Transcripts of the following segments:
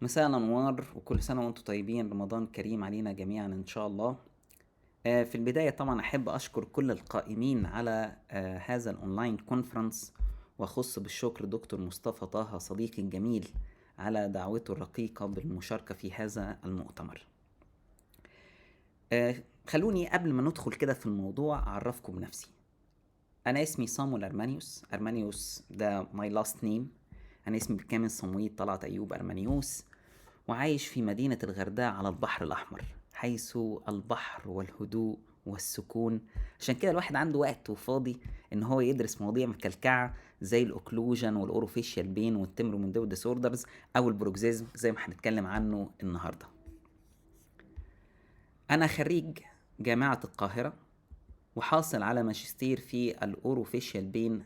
مساء الأنوار وكل سنة وأنتم طيبين. رمضان كريم علينا جميعا إن شاء الله. في البداية طبعا أحب أشكر كل القائمين على هذا الأونلاين كونفرنس، وأخص بالشكر دكتور مصطفى طه صديقي الجميل على دعوته الرقيقة بالمشاركة في هذا المؤتمر. خلوني قبل ما ندخل كده في الموضوع أعرفكم بنفسي. أنا اسمي صامويل أرمانيوس ده my last name. أنا اسمي بالكامل صمويل طلعت أيوب أرمانيوس، وعايش في مدينة الغردقة على البحر الأحمر، حيث البحر والهدوء والسكون. عشان كده الواحد عنده وقت وفاضي إن هو يدرس مواضيع مكلكعة زي الأوكلوجن والأوروفيشيال بين والتمبرومنديبل ديسوردرز أو البروكزيزم زي ما هنتكلم عنه النهاردة. أنا خريج جامعة القاهرة، وحاصل على ماجستير في الأوروفيشيال بين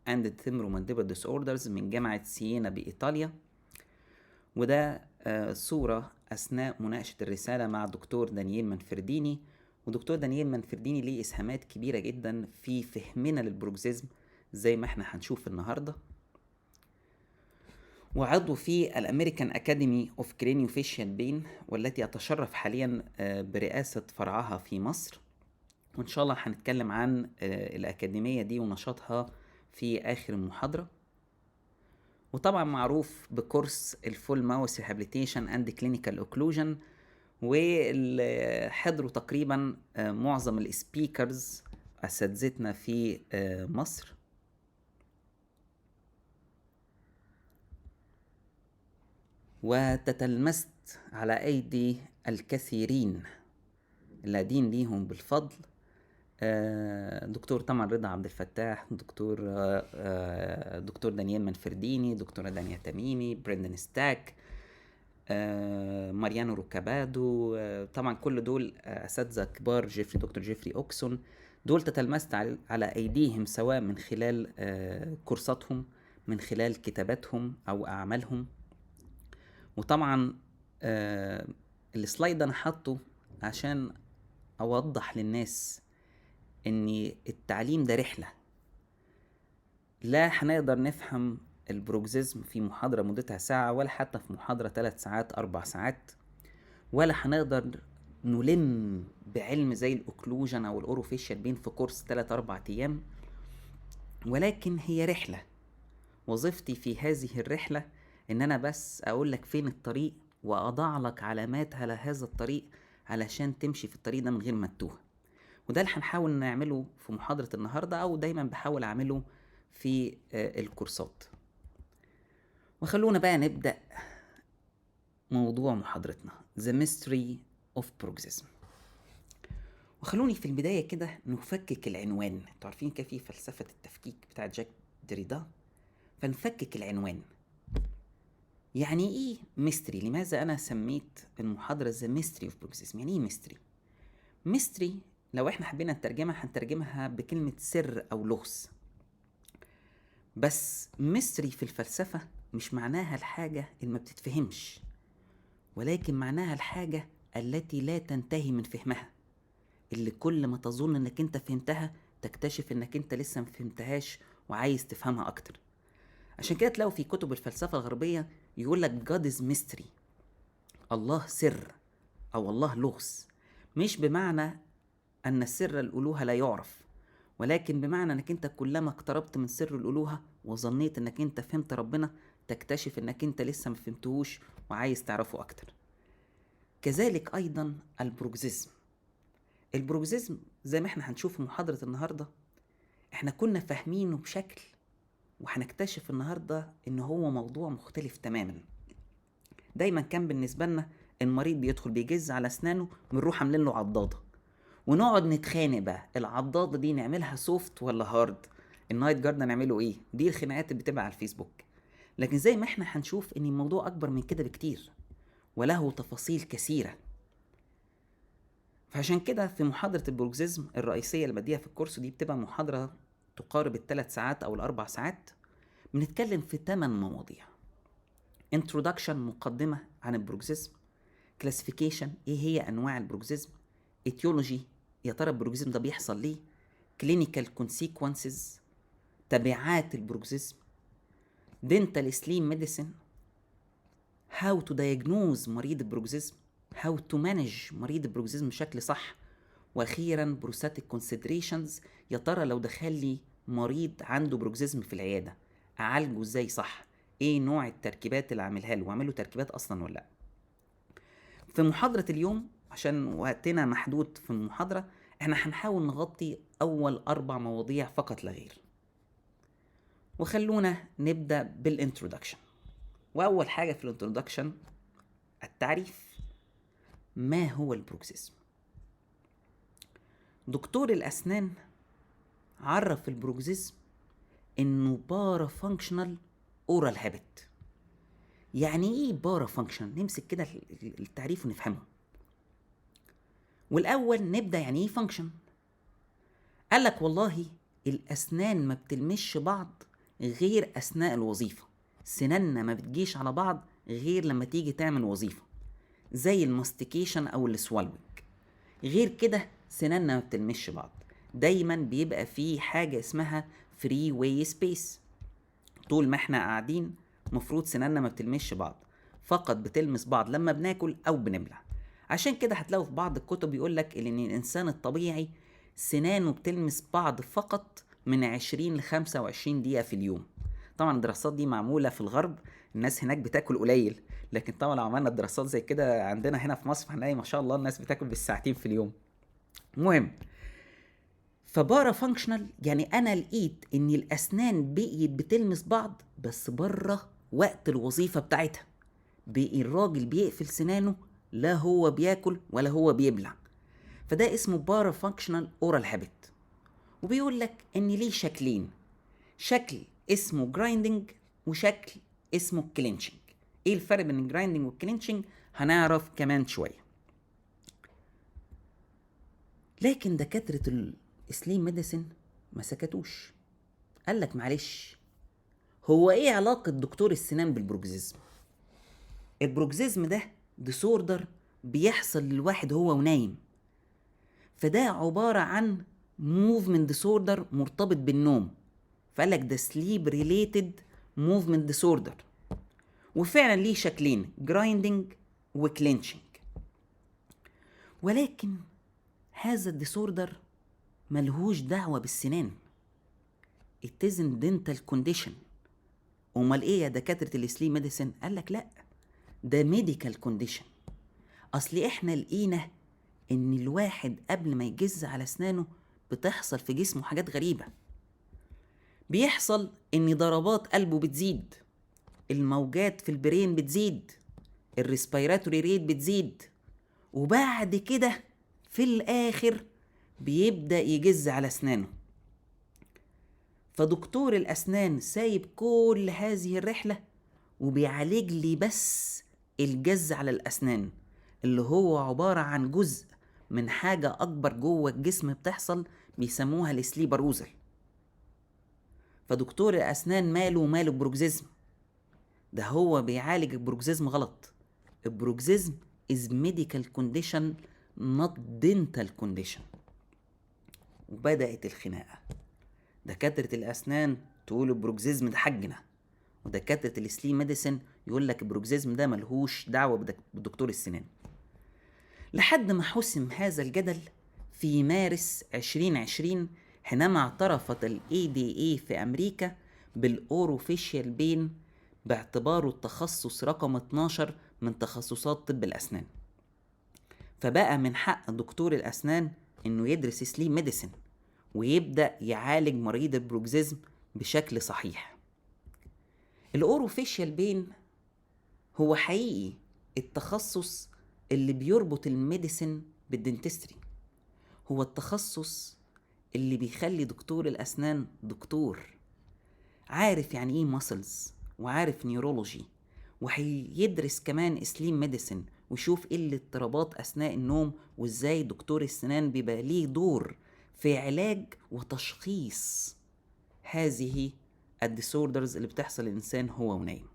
اند تمبرومنديبل ديسوردرز من جامعة سيينا بإيطاليا. وده صورة أثناء مناقشة الرسالة مع دكتور دانييل منفرديني. ودكتور دانييل منفرديني ليه إسهامات كبيرة جدا في فهمنا للبروكسيزم زي ما احنا هنشوف النهاردة. وعضو في الأمريكان أكاديمي أوف كرينيوفيشيال بين، والتي أتشرف حاليا برئاسة فرعها في مصر. وإن شاء الله هنتكلم عن الأكاديمية دي ونشاطها في آخر المحاضرة. وطبعا معروف بكورس الفول ماوس ريهابيليتيشن اند كلينيكال اوكلوجن، واللي حضروا تقريبا معظم السبيكرز اساتذتنا في مصر. وتتلمست على ايدي الكثيرين الذين ليهم بالفضل، دكتور طبعا رضا عبد الفتاح، دكتور دانيال منفرديني، دكتورة دانيا تميمي، بريندن ستاك، ماريانو روكابادو، طبعا كل دول اساتذه كبار. دكتور جيفري اوكسون، دول تتلمست على ايديهم سواء من خلال كورساتهم، من خلال كتاباتهم او اعمالهم. وطبعا السلايد ده انا حاطه عشان اوضح للناس ان التعليم ده رحله. لا هنقدر نفهم البروكسيزم في محاضرة مدتها ساعة، ولا حتى في محاضرة 3 ساعات 4 ساعات، ولا هنقدر نلم بعلم زي الاوكلوجن او الاوروفيشال بين في كورس 3 4 ايام. ولكن هي رحلة. وظيفتي في هذه الرحلة ان انا بس اقول لك فين الطريق، واضع لك علامات على هذا الطريق علشان تمشي في الطريق ده من غير ما تتوه. وده اللي هنحاول نعمله في محاضرة النهاردة، او دايما بحاول اعمله في الكورسات. وخلونا بقى نبدأ موضوع محاضرتنا The Mystery of Bruxism. وخلوني في البداية كده نفكك العنوان. انتوا عارفين كيف في فلسفة التفكيك بتاعت جاك دريدا، فنفكك العنوان. يعني ايه ميستري؟ لماذا انا سميت المحاضرة The Mystery of Bruxism؟ يعني ايه ميستري؟ ميستري لو احنا حبينا نترجمها هنترجمها بكلمة سر او لغز. بس ميستري في الفلسفة مش معناها الحاجة اللي ما بتتفهمش، ولكن معناها الحاجة التي لا تنتهي من فهمها، اللي كل ما تظن انك انت فهمتها تكتشف انك انت لسه ما فهمتهاش وعايز تفهمها اكتر. عشان كده تلاقوا في كتب الفلسفة الغربية يقولك God is mystery، الله سر او الله لغز. مش بمعنى ان السر الالوهة لا يعرف، ولكن بمعنى انك انت كلما اقتربت من سر الالوهة وظنيت انك انت فهمت ربنا تكتشف انك انت لسه ما فهمتهوش وعايز تعرفه اكتر. كذلك ايضا البروكسيزم. البروكسيزم زي ما احنا هنشوف في محاضرة النهاردة، احنا كنا فاهمينه بشكل، وهنكتشف النهاردة ان هو موضوع مختلف تماما. دايما كان بالنسبة لنا المريض بيدخل بيجز على اسنانه بنروح عاملين له عضاضة، ونقعد نتخانق بقى العضاضة دي نعملها سوفت ولا هارد، النايت جارد نعمله ايه. دي الخناقات اللي بتبقى على الفيسبوك. لكن زي ما احنا هنشوف ان الموضوع اكبر من كده بكتير، وله تفاصيل كثيرة. فعشان كده في محاضرة البروكسيزم الرئيسية اللي بديها في الكورس دي بتبقى محاضرة تقارب ال3 ساعات أو ال4 ساعات. بنتكلم في 8 مواضيع: Introduction مقدمة عن البروكسيزم، Classification ايه هي أنواع البروكسيزم، Etiology يا ترى البروكسيزم ده بيحصل ليه، Clinical Consequences تبعات البروكسيزم، Dental Sleep Medicine how to diagnose مريض البروكسيزم، how to manage مريض البروكسيزم بشكل صح، واخيرا prosthetic considerations، يا ترى لو دخل لي مريض عنده بروكسيزم في العياده اعالجه ازاي صح، ايه نوع التركيبات اللي اعملها له، واعمل له تركيبات اصلا ولا لا. في محاضره اليوم عشان وقتنا محدود في المحاضره، احنا هنحاول نغطي اول 4 مواضيع فقط لا غير. وخلونا نبدا بالانترودكشن. واول حاجه في الانترودكشن التعريف. ما هو البروكسيزم؟ دكتور الاسنان عرف البروكسيزم انه بارا فانكشنال اورال هابت. يعني ايه بارا فانكشنال؟ نمسك كده التعريف ونفهمه. والاول نبدا يعني ايه فانكشن. قال لك والله الاسنان ما بتلمش بعض غير اثناء الوظيفه، سناننا ما بتجيش على بعض غير لما تيجي تعمل وظيفه، زي الماستيكيشن او السوالوينج. غير كده سناننا ما بتلمش بعض، دايما بيبقى في حاجه اسمها فري واي سبيس. طول ما احنا قاعدين مفروض سناننا ما بتلمش بعض، فقط بتلمس بعض لما بناكل او بنبلع. عشان كده هتلاقوا في بعض الكتب يقولك ان الانسان الطبيعي سنانه بتلمس بعض فقط من 20 ل 25 دقيقة في اليوم. طبعا الدراسات دي معمولة في الغرب، الناس هناك بتاكل قليل، لكن طبعا لو عملنا دراسات زي كده عندنا هنا في مصر هنلاقي ما شاء الله الناس بتاكل بالساعتين في اليوم. المهم، فبارا فانكشنال يعني انا لقيت ان الاسنان بقيت بتلمس بعض بس بره وقت الوظيفه بتاعتها. بقي الراجل بيقفل سنانه، لا هو بياكل ولا هو بيبلع. فده اسمه بارا فانكشنال اورال هابت. وبيقول لك ان ليه شكلين، شكل اسمه جرايندنج وشكل اسمه كلينشنج. ايه الفرق بين الجرايندنج والكلينشنج هنعرف كمان شويه. لكن دكاتره السليم ميديسن ما سكتوش، قال لك معلش، هو ايه علاقة دكتور السنان بالبروكسيزم؟ البروكسيزم ده ديسوردر بيحصل للواحد هو ونايم، فده عبارة عن موفمنت ديسوردر مرتبط بالنوم، فقال لك ده سليب ريليتد موفمنت ديسوردر. وفعلا ليه شكلين، جرايندنج وكلينشنج. ولكن هذا الديسوردر ملهوش دعوة بالسنان، it isn't dental condition. امال ايه يا دكاتره السليم ميديسن؟ قال لك لا، ده ميديكال كونديشن. اصل احنا لقينا ان الواحد قبل ما يجز على اسنانه بتحصل في جسمه حاجات غريبه. بيحصل ان ضربات قلبه بتزيد، الموجات في البرين بتزيد، الريسبيراتوري ريت بتزيد، وبعد كده في الاخر بيبدا يجز على اسنانه. فدكتور الأسنان سايب كل هذه الرحلة وبيعالج لي بس الجز على الأسنان، اللي هو عبارة عن جزء من حاجة أكبر جوه الجسم بتحصل بيسموها السليب أروزل. فدكتور الأسنان ماله وماله البروكسيزم؟ ده هو بيعالج البروكسيزم غلط. البروكسيزم is medical condition not dental condition. وبدأت الخناقة. دكاترة الأسنان تقول البروكسيزم ده حجنا، ودكاترة السليم ميديسن يقول لك البروكسيزم ده ملهوش دعوة بدكتور السنان. لحد ما حسم هذا الجدل في مارس 2020 حينما اعترفت ال ADA في أمريكا بالأوروفيشيال بين باعتباره التخصص رقم 12 من تخصصات طب الأسنان. فبقى من حق دكتور الأسنان إنه يدرس سليم ميديسن ويبدأ يعالج مريض البروكسيزم بشكل صحيح. الأوروفيشيال بين هو حقيقي التخصص اللي بيربط الميديسن بالدنتستري، هو التخصص اللي بيخلي دكتور الأسنان دكتور عارف يعني ايه ماسلز وعارف نيورولوجي، وهيدرس كمان سليم ميديسن ويشوف ايه الاضطرابات أثناء النوم، وازاي دكتور السنان بيبقى ليه دور في علاج وتشخيص هذه الديسوردرز اللي بتحصل للإنسان هو ونايم.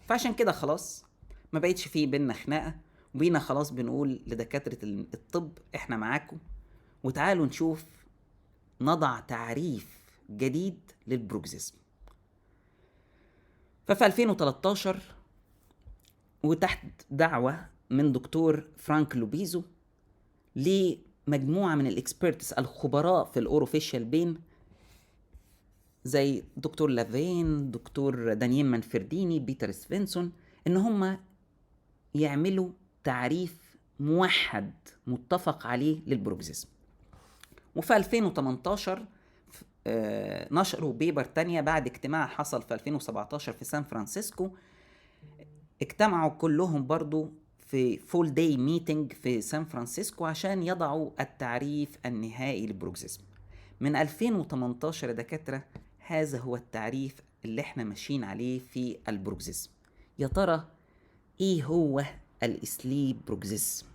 فعشان كده خلاص ما بقيتش فيه بينا خناقة، وبينا خلاص بنقول لدكاترة الطب احنا معاكم، وتعالوا نشوف نضع تعريف جديد للبروكسيزم. ففي 2013 وتحت دعوة من دكتور فرانك لوبيزو لمجموعة من الاكسبيرتس الخبراء في الاوروفيشال بين، زي دكتور لافين، دكتور دانييل مانفرديني، بيتر سفينسون، ان هم يعملوا تعريف موحد متفق عليه للبروكسيزم. وفي 2018 نشروا بيبر تانية بعد اجتماع حصل في 2017 في سان فرانسيسكو. اجتمعوا كلهم برضو في فول داي ميتنج في سان فرانسيسكو عشان يضعوا التعريف النهائي للبروكسيزم. من 2018 يا دكاترة هذا هو التعريف اللي احنا ماشيين عليه في البروكسيزم. يا ترى ايه هو الاسليب بروكسيزم؟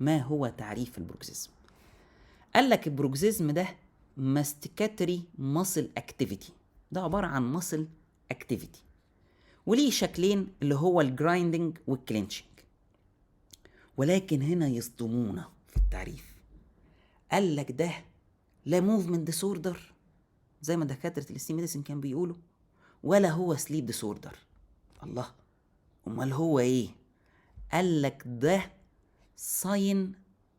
ما هو تعريف البروكسيزم؟ قال لك البروكسيزم ده ماستيكاتري ماسل اكتيفيتي، ده عبارة عن ماسل اكتيفيتي، وليه شكلين اللي هو الجرايندنج والكلينشنج. ولكن هنا يصدمونا في التعريف، قال لك ده لا موفمنت ديسوردر زي ما دكاترة السليب ميديسن كان بيقولوا، ولا هو سليب ديسوردر. الله، امال هو ايه؟ قال لك ده ساين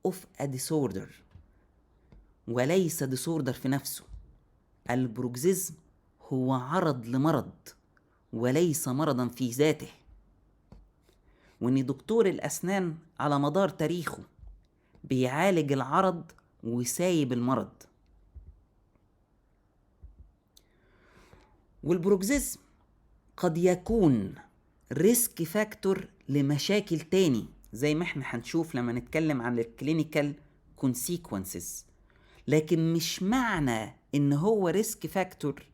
اوف ا ديسوردر وليس ديسوردر في نفسه. البروكسيزم هو عرض لمرض وليس مرضا في ذاته، وان دكتور الاسنان على مدار تاريخه بيعالج العرض وسايب المرض. والبروكسيزم قد يكون ريسك فاكتور لمشاكل تاني زي ما احنا هنشوف لما نتكلم عن الكلينيكال كونسيكونسز، لكن مش معنى ان هو ريسك فاكتور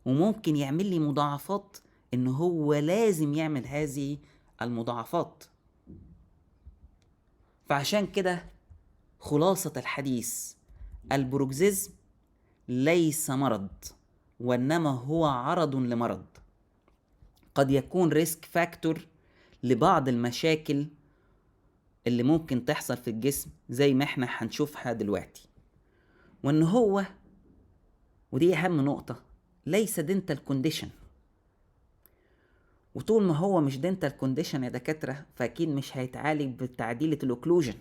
وممكن يعمل لي مضاعفات ان هو لازم يعمل هذه المضاعفات. فعشان كده خلاصة الحديث، البروكسيزم ليس مرض وانما هو عرض لمرض، قد يكون ريسك فاكتور لبعض المشاكل اللي ممكن تحصل في الجسم زي ما احنا هنشوفها دلوقتي. وان هو، ودي اهم نقطة، ليس دينتال كونديشن. وطول ما هو مش دينتال كونديشن يا دكاترة فاكيد مش هيتعالج بتعديلة الاوكلوجن،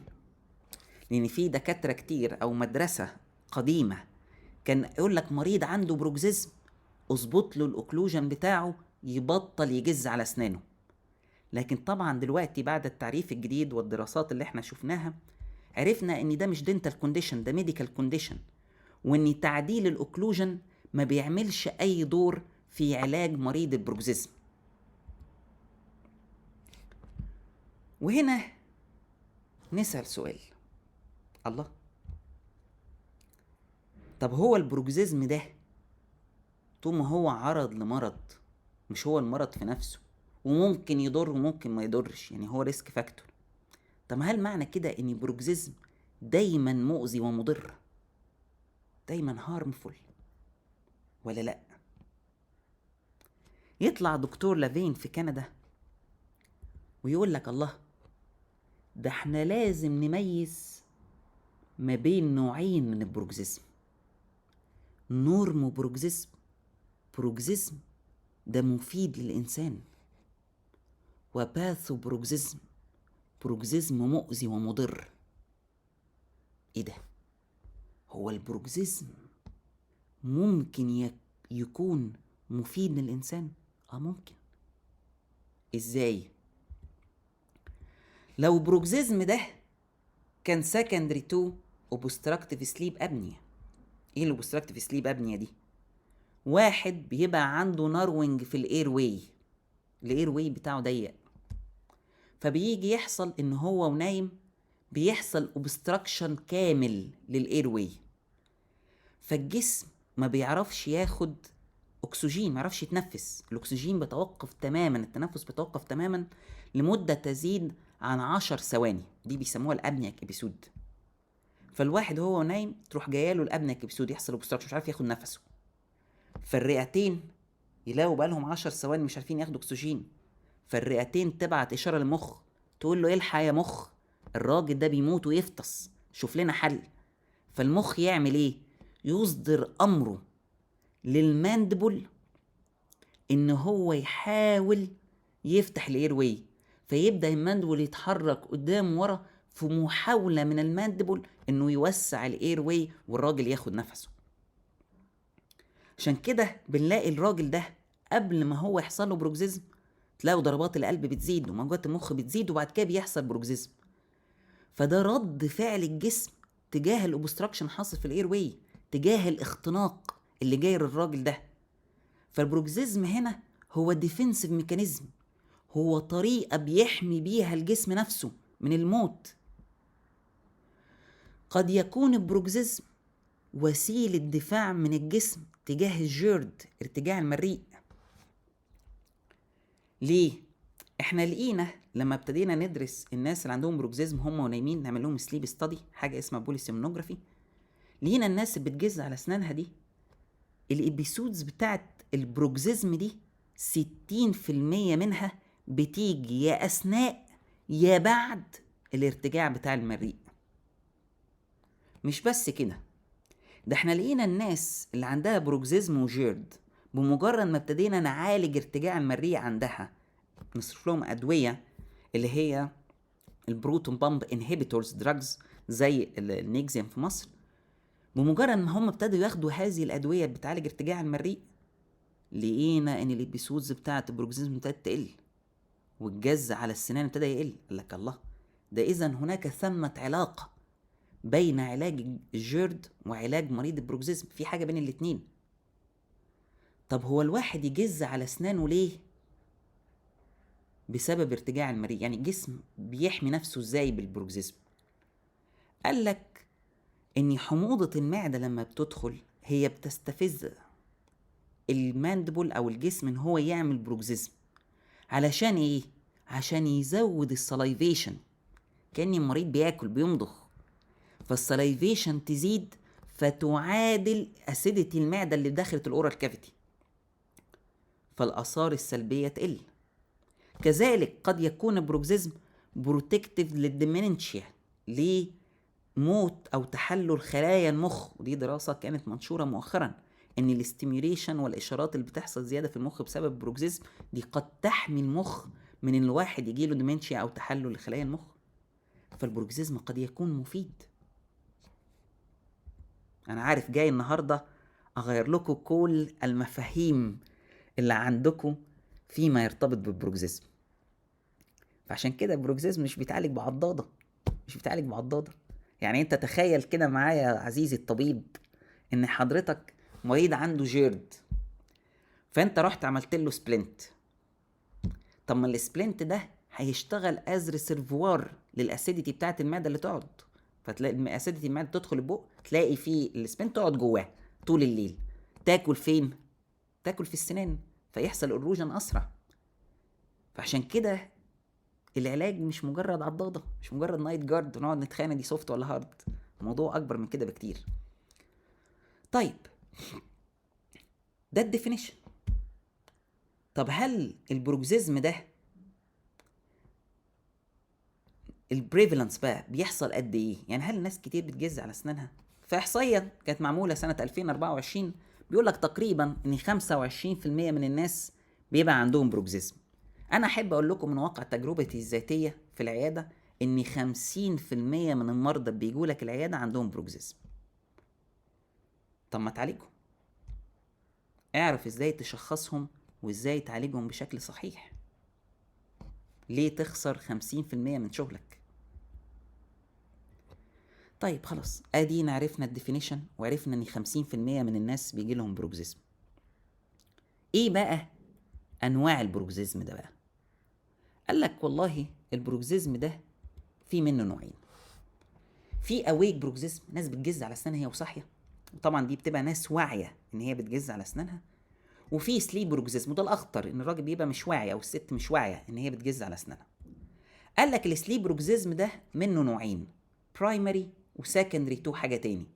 لان في دكاترة كتير او مدرسة قديمة كان يقول لك مريض عنده بروكسيزم اظبط له الاوكلوجن بتاعه يبطل يجز على اسنانه. لكن طبعا دلوقتي بعد التعريف الجديد والدراسات اللي احنا شفناها عرفنا ان ده مش دينتال كونديشن، ده ميديكال كونديشن، وان تعديل الاوكلوجن ما بيعملش اي دور في علاج مريض البروكسيزم. وهنا نسأل سؤال، الله، طب هو البروكسيزم ده طول ما هو عرض لمرض مش هو المرض في نفسه، وممكن يضر وممكن ما يضرش، يعني هو ريسك فاكتور، طب هل معنى كده ان البروكسيزم دايما مؤذي ومضر، دايما هارمفول ولا لا؟ يطلع دكتور لافين في كندا ويقول لك الله، ده احنا لازم نميز ما بين نوعين من البروكسيزم، نورمو بروكسيزم، بروكسيزم ده مفيد للإنسان، وباثو بروكسيزم، بروكسيزم مؤذي ومضر. ايه ده؟ هو البروكسيزم ممكن يكون مفيد للإنسان؟ ممكن. ازاي؟ لو بروكسيزم ده كان سكندري تو اوبستراكتيف سليب ابنيا. ايه الاوبستراكتيف سليب ابنيا دي؟ واحد بيبقى عنده ناروينج في الاير واي بتاعه ضيق، فبيجي يحصل ان هو ونايم بيحصل اوبستراكشن كامل للاير واي، فالجسم ما بيعرفش ياخد اكسجين، ما يعرفش يتنفس، الاكسجين بيتوقف تماما، التنفس بيتوقف تماما لمدة تزيد عن 10 ثواني، دي بيسموها الابنياك ابيسود. فالواحد هو نايم تروح جاياله الابنياك ابيسود، يحصل اوبستراكشن، مش عارف ياخد نفسه، فالرئتين يلاقوا بقالهم 10 ثواني مش عارفين ياخدوا اكسجين، فالرئتين تبعت اشاره للمخ تقول له الحق يا مخ، الراجل ده بيموت ويفطس، شوف لنا حل. فالمخ يعمل ايه؟ يصدر امره للماندبل ان هو يحاول يفتح الاير واي، فيبدا الماندبل يتحرك قدام ورا في محاوله من الماندبل انه يوسع الاير واي والراجل ياخد نفسه. عشان كده بنلاقي الراجل ده قبل ما هو يحصل له بروكسيزم تلاقوا ضربات القلب بتزيد وموجات المخ بتزيد، وبعد كده بيحصل بروكسيزم. فده رد فعل الجسم تجاه الاوبستراكشن حاصل في الاير واي، تجاه الاختناق اللي جاي للراجل ده. فالبروكسيزم هنا هو ديفنسيف ميكانيزم، هو طريقة بيحمي بيها الجسم نفسه من الموت. قد يكون البروكسيزم وسيلة دفاع من الجسم تجاه الجيرد، ارتجاع المريء. ليه؟ احنا لقينا لما ابتدينا ندرس الناس اللي عندهم بروكسيزم هم ونايمين، نعمل لهم سليب ستادي، حاجة اسمها بوليسيمنوجرافي، لقينا الناس اللي بتجز على اسنانها دي الابيسودز بتاعت البروكسيزم دي 60% منها بتيجي يا اثناء يا بعد الارتجاع بتاع المريء. مش بس كده، ده احنا لقينا الناس اللي عندها بروكسيزم وجيرد بمجرد ما ابتدينا نعالج ارتجاع المريء عندها نصرف لهم ادويه اللي هي البروتون بامب انهبيتورز دراجز زي النيكزيوم في مصر، بمجرد ما هم ابتدوا ياخدوا هذه الادويه بتعالج ارتجاع المريء لقينا ان الابيسودز بتاعه البروكسيزم ابتدت تقل والجز على السنان ابتدى يقل. قال لك الله، ده اذا هناك ثمه علاقه بين علاج الجيرد وعلاج مريض البروكسيزم، في حاجه بين الاتنين. طب هو الواحد يجز على اسنانه ليه؟ بسبب ارتجاع المريء. يعني الجسم بيحمي نفسه ازاي بالبروكسيزم؟ قال لك ان حموضه المعده لما بتدخل هي بتستفز الماندبل او الجسم ان هو يعمل بروكسيزم. علشان ايه؟ عشان يزود السلايفيشن، كأن المريض بياكل بيمضغ، فالسلايفيشن تزيد فتعادل اسيديتي المعده اللي دخلت الاورال كافيتي، فالاثار السلبيه تقل. كذلك قد يكون البروكسيزم بروتكتيف للديمنشيا، لموت او تحلل خلايا المخ. ودي دراسه كانت منشوره مؤخرا ان الاستيميوليشن والاشارات اللي بتحصل زياده في المخ بسبب البروكسيزم دي قد تحمي المخ من ان الواحد يجيله ديمنشيا او تحلل لخلايا المخ. فالبروكسيزم قد يكون مفيد. انا عارف جاي النهارده اغير لكم كل المفاهيم اللي عندكم فيما يرتبط بالبروكسيزم. فعشان كده البروكسيزم مش بيتعالج بعضاضه، مش بيتعالج بعضاضه. يعني انت تخيل كده معايا يا عزيزي الطبيب ان حضرتك مريض عنده جيرد، فانت رحت عملت له سبلنت. طب ما السبلنت ده هيشتغل از ريسيرفوار للاسيديتي بتاعه المعده اللي تقعد، فتلاقي اسيديتي المعده تدخل البق تلاقي فيه السبلنت تقعد جواه طول الليل. تاكل فين؟ تاكل في السنان، فيحصل اروجن اسرع. فعشان كده العلاج مش مجرد عضاضه، مش مجرد نايت جارد ونقعد نتخانق دي سوفت ولا هارد، الموضوع اكبر من كده بكتير. طيب ده الديفينيشن. طب هل البروكسيزم ده البريفالنس بقى بيحصل قد ايه؟ يعني هل الناس كتير بتجز على اسنانها؟ فاحصائيه كانت معموله سنه 2024 بيقول لك تقريبا ان 25% من الناس بيبقى عندهم بروكسيزم. انا احب اقول لكم من واقع تجربتي الذاتيه في العياده ان 50% من المرضى اللي بيجوا لك العياده عندهم بروكسيزم. طب ما تعالجهم، اعرف ازاي تشخصهم وازاي تعالجهم بشكل صحيح. ليه تخسر 50% من شغلك؟ طيب خلاص، ادينا عرفنا الديفينيشن وعرفنا ان 50% من الناس بيجي لهم بروكسيزم. ايه بقى انواع البروكسيزم ده بقى؟ قال لك والله البروكسيزم ده في منه نوعين. في اويك بروكسيزم، ناس بتجز على اسنانها هي وصاحيه، وطبعا دي بتبقى ناس واعيه ان هي بتجز على اسنانها. وفي سليب بروكسيزم، وده الاخطر، ان الراجل بيبقى مش واعي او الست مش واعيه ان هي بتجز على اسنانها. قال لك السليب بروكسيزم ده منه نوعين، برايمري وسكندري تو حاجه تاني.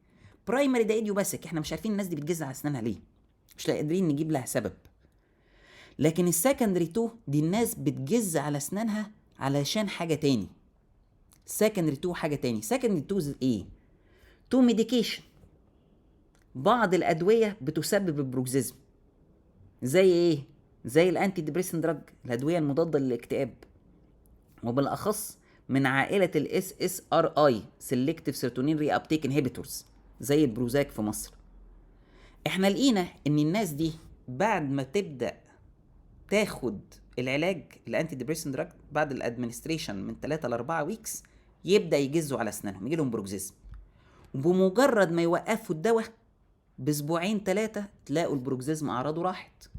برايمري ده ايديوباثيك، احنا مش عارفين الناس دي بتجز على اسنانها ليه، مش قادرين نجيب لها سبب. لكن السكندري تو دي الناس بتجز على اسنانها علشان حاجه تاني. سكندري تو حاجه تاني. سكندري تو ايه؟ تو ميديكيشن، بعض الادويه بتسبب البروكسيزم. زي ايه؟ زي الانتي ديبريسنت دراج، الادويه المضاده للاكتئاب، وبالاخص من عائله الاس اس ار اي سيلكتيف سيروتونين ري ابتيك انهبيتورز زي البروزاك في مصر. احنا لقينا ان الناس دي بعد ما تبدا تاخد العلاج الانتي ديبريسنت دراج بعد الادمنستريشن من 3 ل 4 ويكس يبدا يجزوا على اسنانهم، يجي لهم بروكزيزم. وبمجرد ما يوقفوا الدواء باسبوعين 3 تلاقوا البروكزيزم اعراضه راحت.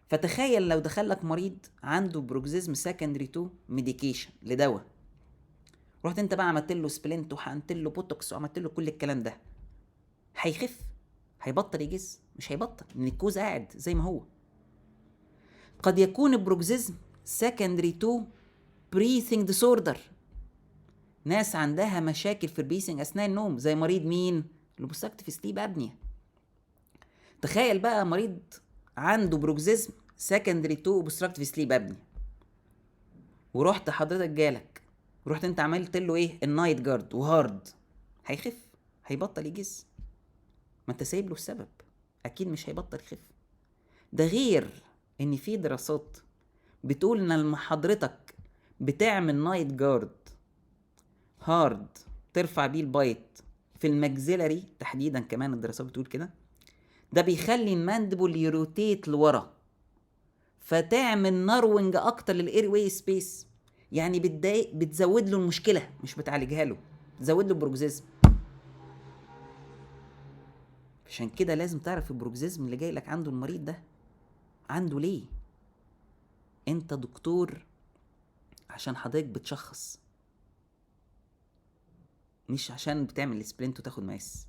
فتخيل لو دخلك مريض عنده بروكزيزم سكندري تو ميديكيشن لدواء، رحت انت بقى عملت له سبلنت وحقنت له بوتوكس وعملت له كل الكلام ده، هيخف؟ هيبطل يجز؟ مش هيبطل، لان الكوز قاعد زي ما هو. قد يكون البروكزيزم سكندري تو بريثنج ديسوردر، ناس عندها مشاكل في البريثنج اثناء النوم، زي مريض مين؟ الاوبستراكتيف سليب ابنيا. تخيل بقى مريض عنده بروكزيزم سكندري تو اوبستراكتيف سليب ابنيا، ورحت حضرتك جالك ورحت انت عملت له ايه؟ النايت جارد وهارد، هيخف؟ هيبطل يجز؟ ما انت سايب له السبب، اكيد مش هيبطل يخف. ده غير ان في دراسات بتقول ان لما حضرتك بتعمل نايت جارد هارد ترفع بيه البايت في الماكسيلاري تحديدا، كمان الدراسات بتقول كده، ده بيخلي الماندبل يروتيت لورا، فتعمل ناروينج اكتر للاير واي سبيس، يعني بتزود له المشكله مش بتعالجها له، بتزود له البروكزيزم. عشان كده لازم تعرف البروكزيزم اللي جاي لك عنده المريض ده عنده ليه. انت دكتور عشان حضرتك بتشخص، مش عشان بتعمل سبلنت وتاخد مقاس.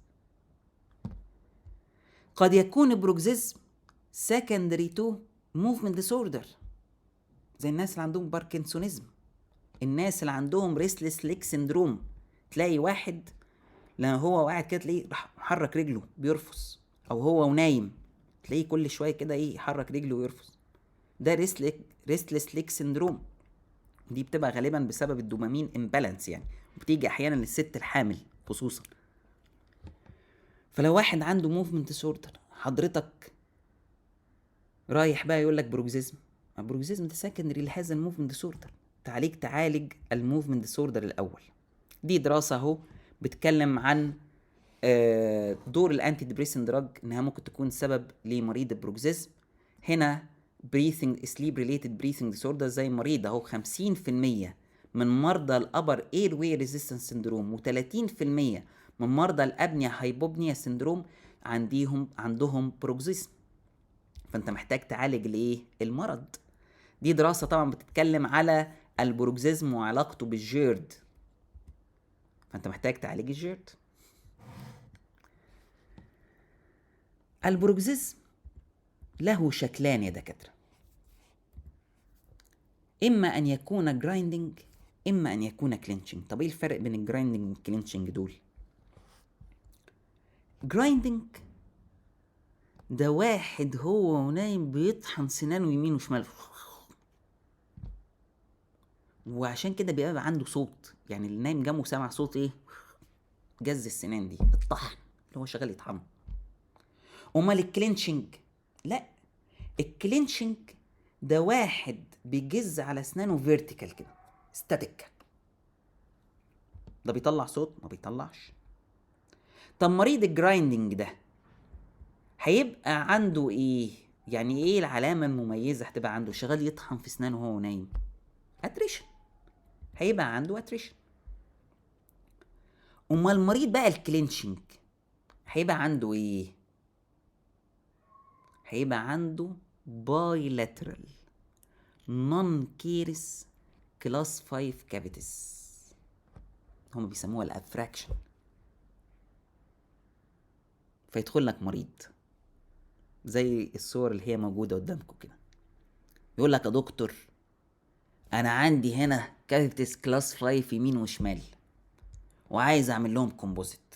قد يكون البروكزيزم سكندري تو موفمنت ديسوردر، زي الناس اللي عندهم باركنسونيزم، الناس اللي عندهم ريسلس ليك سندروم. تلاقي واحد لما هو قاعد كده تلاقيه راح محرك رجله بيرفس، او هو نايم تلاقيه كل شويه كده ايه يحرك رجله ويرفس. ده ريسلس ليك سندروم. دي بتبقى غالبا بسبب الدوبامين امبالانس يعني، وبتيجي احيانا للست الحامل خصوصا. فلو واحد عنده موفمنت ديسوردر حضرتك رايح بقى يقول لك بروكزيزم، البروكزيزم ده سكندري لهذا الموفمنت ديسوردر، تعالج الموفمنت ديسوردر الاول. دي دراسه اهو بتكلم عن دور الانتي ديبريسنت دراج انها ممكن تكون سبب لمريض البروكزيزم. هنا بريثنج سليب ريليتد بريثنج ديسوردر زي مريض اهو 50% من مرضى الابر اير واي ريزيستنس سندروم و30% من مرضى الابنيا هايبوبنيا سندروم عندهم بروكزيزم. فانت محتاج تعالج ليه المرض. دي دراسة طبعا بتتكلم على البروكزيزم وعلاقته بالجيرد، فانت محتاج تعالج الجيرد. البروكزيزم له شكلان يا دكاترة، اما ان يكون جرايندنج اما ان يكون كلينشنج. طب ايه الفرق بين الجرايندنج والكلينشنج دول؟ جرايندنج ده واحد هو نايم بيطحن سنانه يمين وشمال، وعشان كده بيبقى عنده صوت، يعني اللي نايم جنبه سامع صوت ايه؟ جز السنان دي، الطحن اللي هو شغال يطحنه. امال الكلينشنج لا، الكلينشنج ده واحد بيجز على اسنانه فيرتيكال كده ستاتيك، ده بيطلع صوت ما بيطلعش. طب مريض الجرايندنج ده هيبقى عنده ايه؟ يعني ايه العلامه المميزه هتبقى عنده؟ شغال يطحن في اسنانه وهو نايم، اتريشن، هيبقى عنده اتريشن. امال المريض بقى الكلينشنج هيبقى عنده ايه؟ هيبقى عنده بايلاترال نون كيرس كلاس 5 كافيتيز، هم بيسموها الافراكشن. فيدخل لك مريض زي الصور اللي هي موجوده قدامكم كده، يقول لك يا دكتور انا عندي هنا كافيتيز كلاس 5 يمين وشمال وعايز اعمل لهم كومبوزيت.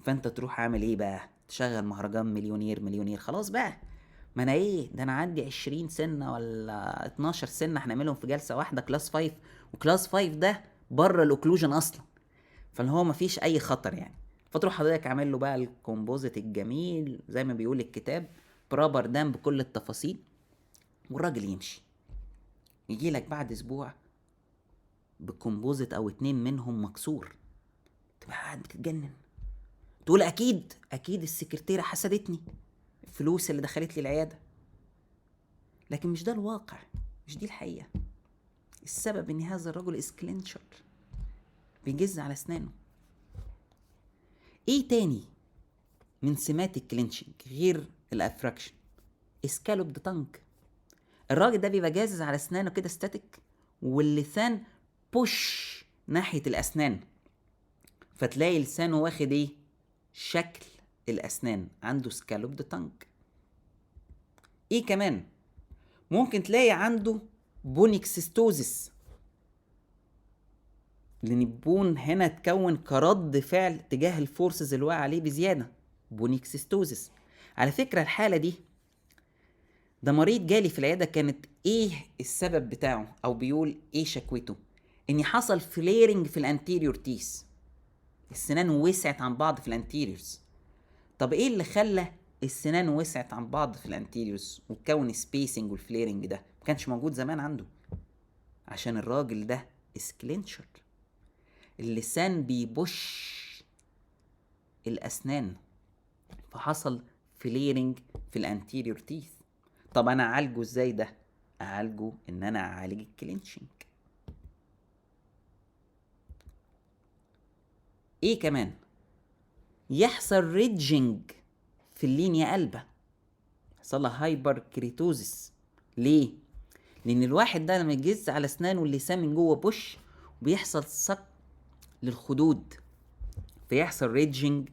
فانت تروح عامل ايه بقى؟ تشغل مهرجان مليونير خلاص بقى، ما انا ايه ده، انا عندي 20 سنه ولا 12 سنه هنعملهم في جلسه واحده كلاس 5، وكلاس 5 ده بره الاوكلوجن اصلا، فاللي هو مفيش اي خطر يعني. فتروح حضرتك عامل له بقى الكومبوزيت الجميل زي ما بيقول الكتاب، برابر دام بكل التفاصيل، والراجل يمشي. يجي لك بعد اسبوع بكمبوزيت او 2 منهم مكسور، تبقى قاعد بتتجنن، تقول اكيد السكرتيرة حسدتني الفلوس اللي دخلت لي العيادة. لكن مش ده الواقع، مش دي الحقيقة. السبب ان هذا الرجل اسكلينشر، بيجز على اسنانه. ايه تاني من سمات الكلينشنج غير الافراكشن؟ اسكالوب دي تانج. الراجل ده بيبقى جازز على اسنانه كده ستاتيك، واللسان بوش ناحية الاسنان، فتلاقي لسانه واخد ايه؟ شكل الاسنان، عنده سكالوب دي تانج. ايه كمان؟ ممكن تلاقي عنده بونيكسيستوزيس، لان البون هنا اتكون كرد فعل تجاه الفورسز اللي واقع عليه بزياده، بونيكسيستوزيس. على فكره الحاله دي، ده مريض جالي في العياده، كانت ايه السبب بتاعه او بيقول ايه شكوته؟ ان حصل فليرنج في الانتيريور تيس، السنان وسعت عن بعض في الانتيريورز. طب ايه اللي خلى السنان وسعت عن بعض في الانتيريورز وكون سبيسنج والفليرنج ده؟ ما كانش موجود زمان عنده، عشان الراجل ده اسكلينشر، اللسان بيبش الاسنان، فحصل فليرنج في الانتيريور تيث. طب انا اعالجه ازاي ده؟ اعالجه ان انا اعالج الكلينشنج. ايه كمان؟ يحصل ريدجنج في اللينيا قلبه، يحصل لها هايبر كريتوزيس. ليه؟ لان الواحد ده لما يجز على اسنانه واللسان من جوه بوش، وبيحصل صك للخدود، فيحصل ريدجنج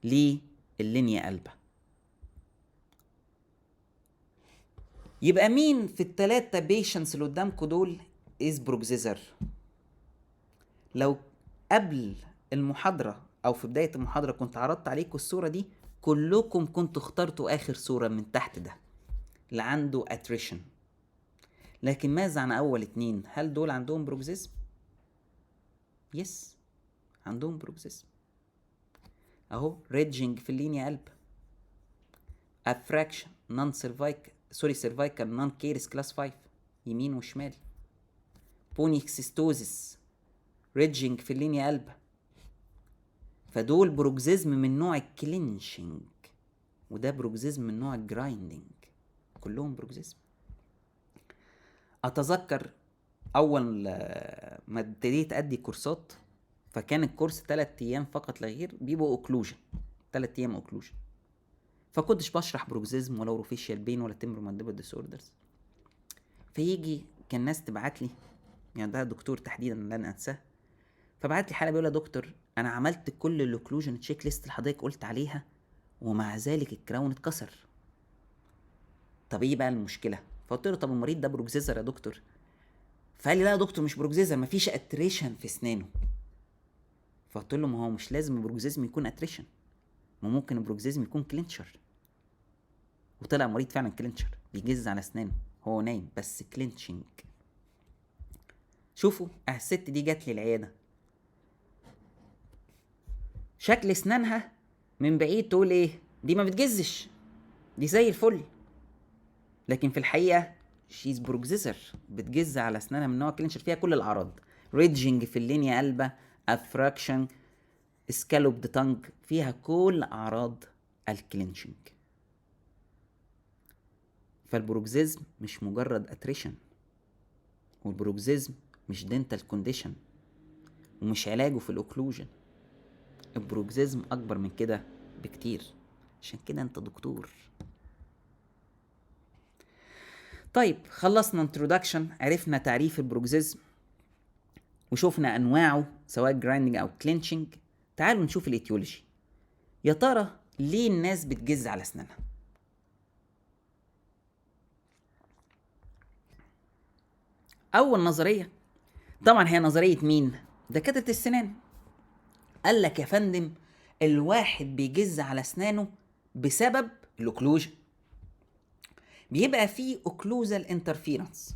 لللينيا قلبه. يبقى مين في ال3 بيشنتس اللي قدامكم دول از بروكسيزر؟ لو قبل المحاضرة او في بداية المحاضرة كنت عرضت عليكم الصورة دي، كلكم كنتوا اخترتوا اخر صورة من تحت ده اللي عنده اتريشن. لكن ماذا عن اول 2؟ هل دول عندهم بروكسيزم؟ يس، عندهم بروكسيزم. اهو ريدجنج في اللينيا قلب، افراكشن نون سيرفايكال نون كيرس كلاس 5 يمين وشمال، بونيكسيستوزيس، ريدجنج في اللينيا قلب. فدول بروكسيزم من نوع الكلينشنج، وده بروكسيزم من نوع الجرايندنج، كلهم بروكسيزم. اتذكر اول ما ابتديت ادي كورسات، فكان الكورس 3 ايام فقط لا غير، بيبقوا اوكلوجن، 3 ايام اوكلوجن. فكنتش بشرح بروكسيزم ولا اوروفيشال بين ولا تمبرو مانديبل ديسوردرز. فيجي كان ناس تبعت لي، يعني ده دكتور تحديدا لن انساه، فبعت لي حاله بيقول: يا دكتور انا عملت كل الاوكلوجن تشيك ليست اللي حضرتك قلت عليها، ومع ذلك الكراون اتكسر. طب ايه بقى المشكله؟ فقلت له: طب المريض ده بروكسيزر يا دكتور؟ فقال لي: لا يا دكتور مش بروكسيزر، مفيش اتريشن في اسنانه. فقلت له: ما هو مش لازم البروكسيزم يكون اتريشن، ما ممكن البروكسيزم يكون كلينشر. وطلع مريض فعلا كلينشر، بيجز على اسنانه هو نايم بس كلينشنج. شوفوا الست دي جات لي العياده، شكل اسنانها من بعيد تقول ايه؟ دي ما بتجزش، دي زي الفل. لكن في الحقيقه شيز بروكسيزر، بتجز على اسنانها من نوع كلينشر، فيها كل الاعراض، ريدجنج في اللينيا قلبه، افراكشن، سكالوب دي تانج، فيها كل اعراض الكلينشنج. فالبروكسيزم مش مجرد اتريشن، والبروكسيزم مش دينتال كونديشن، ومش علاجه في الاوكلوجن. البروكسيزم اكبر من كده بكتير، عشان كده انت دكتور. طيب خلصنا انترودكشن، عرفنا تعريف البروكسيزم وشوفنا انواعه سواء جرايندنج او كلينشنج. تعالوا نشوف الايتيولوجي. يا ترى ليه الناس بتجز على اسنانها؟ اول نظريه طبعا هي نظريه مين؟ دكاتره السنان. قال لك يا فندم الواحد بيجز على اسنانه بسبب الاوكلوجن، بيبقى فيه اوكلوزال انترفيرنس.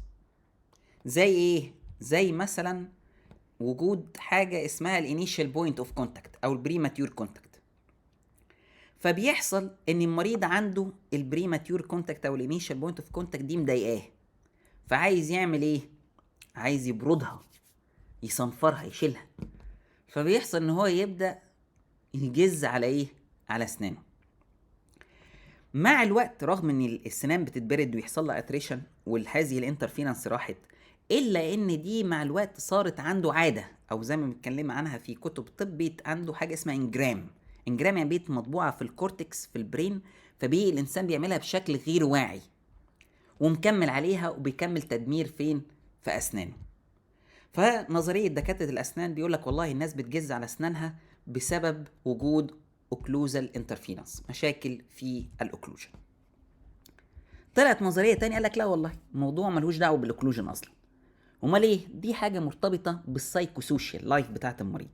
زي ايه؟ زي مثلا وجود حاجه اسمها الانيشال بوينت اوف كونتاكت او البريماتيور كونتاكت. فبيحصل ان المريض عنده البريماتيور كونتاكت او الانيشال بوينت اوف كونتاكت دي مضايقاه، فعايز يعمل ايه؟ عايز يبردها، يصنفرها، يشيلها. فبيحصل ان هو يبدا يجز على ايه؟ على اسنانه. مع الوقت رغم ان السنان بتتبرد ويحصل لها اتريشن وهذه الانترفيرنس راحت، الا ان دي مع الوقت صارت عنده عاده، او زي ما بنتكلم عنها في كتب الطب بيت عنده حاجه اسمها انجرام. انجرام يعني بيت مطبوعه في الكورتكس في البرين، فبيه الانسان بيعملها بشكل غير واعي ومكمل عليها وبيكمل تدمير فين؟ في اسنانه. فنظريه دكاتره الاسنان بيقول لك والله الناس بتجز على اسنانها بسبب وجود اوكلوزال انترفيرنس، مشاكل في الاوكلوجن. طلعت نظريه تانية قال لك لا والله الموضوع ملوش دعوه بالاوكلوجن اصلا. امال ايه؟ دي حاجه مرتبطه بالسايكو سوشيال لايف بتاعت المريض.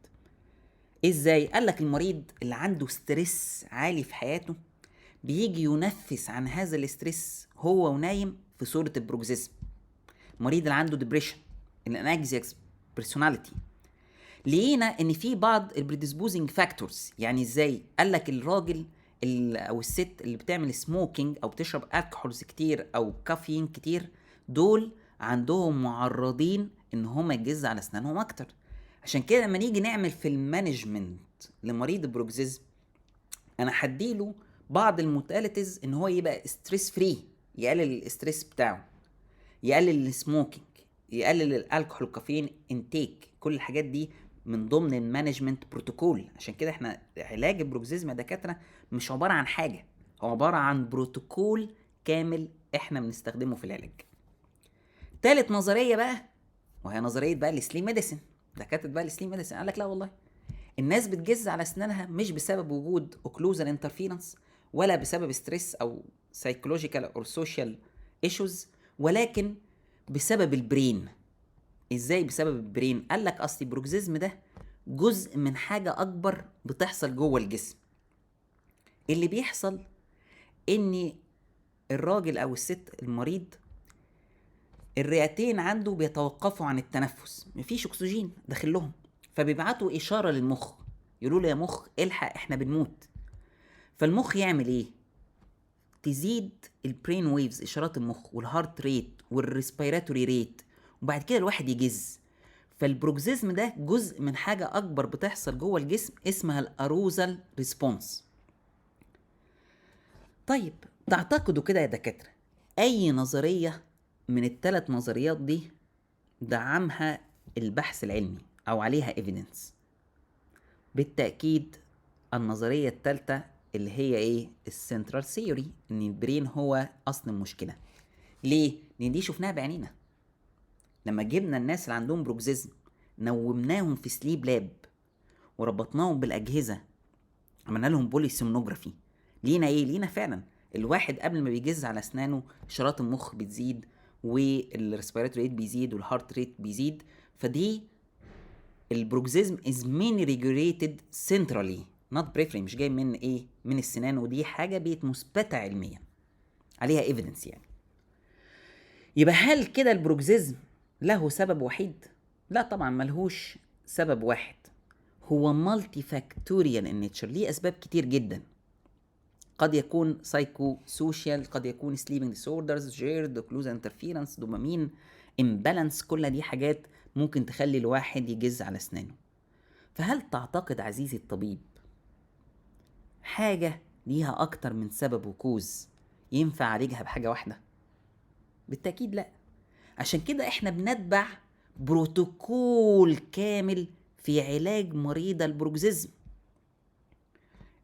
ازاي؟ قال لك المريض اللي عنده ستريس عالي في حياته بيجي ينفس عن هذا الاستريس هو ونايم في صوره البروكسيزم. المريض اللي عنده ديبريشن، الانكزياكس بيرسوناليتي، لقينا ان في بعض البريدisposing فاكتورز. يعني ازاي؟ قال لك الراجل او الست اللي بتعمل سموكينج او بتشرب الكحولز كتير او كافيين كتير، دول عندهم معرضين ان هم يجز على اسنانهم اكتر. عشان كده لما نيجي نعمل في المانجمنت لمريض البروكسيزم، انا هديله بعض الموتاليتيز ان هو يبقى ستريس فري، يقلل الاستريس بتاعه، يقلل السموكينج، يقلل الالكحول والكافيين انتيك. كل الحاجات دي من ضمن المانجمنت بروتوكول. عشان كده احنا علاج البروكسيزم يا دكاتره مش عباره عن حاجه، هو عباره عن بروتوكول كامل احنا بنستخدمه في العلاج. تالت نظريه بقى، وهي نظريه بقى السليم ميديسن. دكاتره بقى السليم ميديسن قال لك لا والله الناس بتجز على اسنانها مش بسبب وجود اوكلوزال انترفيرنس ولا بسبب ستريس او سايكولوجيكال او سوشيال ايشوز، ولكن بسبب البرين. ازاي بسبب البرين؟ قال لك اصل البروكسيزم ده جزء من حاجه اكبر بتحصل جوه الجسم. اللي بيحصل ان الراجل او الست المريض الرئتين عنده بيتوقفوا عن التنفس، مفيش اكسجين داخل لهم، فبيبعتوا اشاره للمخ يقولوا له يا مخ الحق احنا بنموت. فالمخ يعمل ايه؟ تزيد البرين ويفز، اشارات المخ، والهارت ريت والريسبيراتوري ريت، وبعد كده الواحد يجز. فالبروكسيزم ده جزء من حاجه اكبر بتحصل جوه الجسم اسمها الاروزال ريسبونس. طيب تعتقدوا كده يا دكاتره اي نظريه من الثلاث نظريات دي دعمها البحث العلمي او عليها ايفيدنس؟ بالتاكيد النظريه الثالثه اللي هي ايه؟ السنترال ثيوري، ان البرين هو اصل المشكله. ليه؟ لان دي شفناها بعينينا لما جبنا الناس اللي عندهم بروكسيزم، نومناهم في سليب لاب وربطناهم بالاجهزه، عملنا لهم بوليسومنوجرافي، لينا ايه؟ لينا فعلا الواحد قبل ما بيجز على اسنانه اشارات المخ بتزيد والريسبيراتوري ريت بيزيد والهارت ريت بيزيد. فدي البروكسيزم is mainly regulated centrally not peripherally، مش جاي من ايه؟ من السنان. ودي حاجه بقت مثبته علميا عليها ايفيدنس يعني. يبقى هل كده البروكسيزم له سبب وحيد؟ لا طبعا ملهوش سبب واحد، هو مالتي فاكتوريال ان نيتشر، ليه اسباب كتير جدا. قد يكون سايكو سوشيال، قد يكون سليبنج ديسوردرز، جيرد، اوكلوزال انترفيرنس، دوبامين امبالانس، كل دي حاجات ممكن تخلي الواحد يجز على اسنانه. فهل تعتقد عزيزي الطبيب حاجة ليها اكتر من سبب وكوز ينفع عالجها بحاجة واحدة؟ بالتأكيد لا. عشان كده احنا بنتبع بروتوكول كامل في علاج مريض البروكسيزم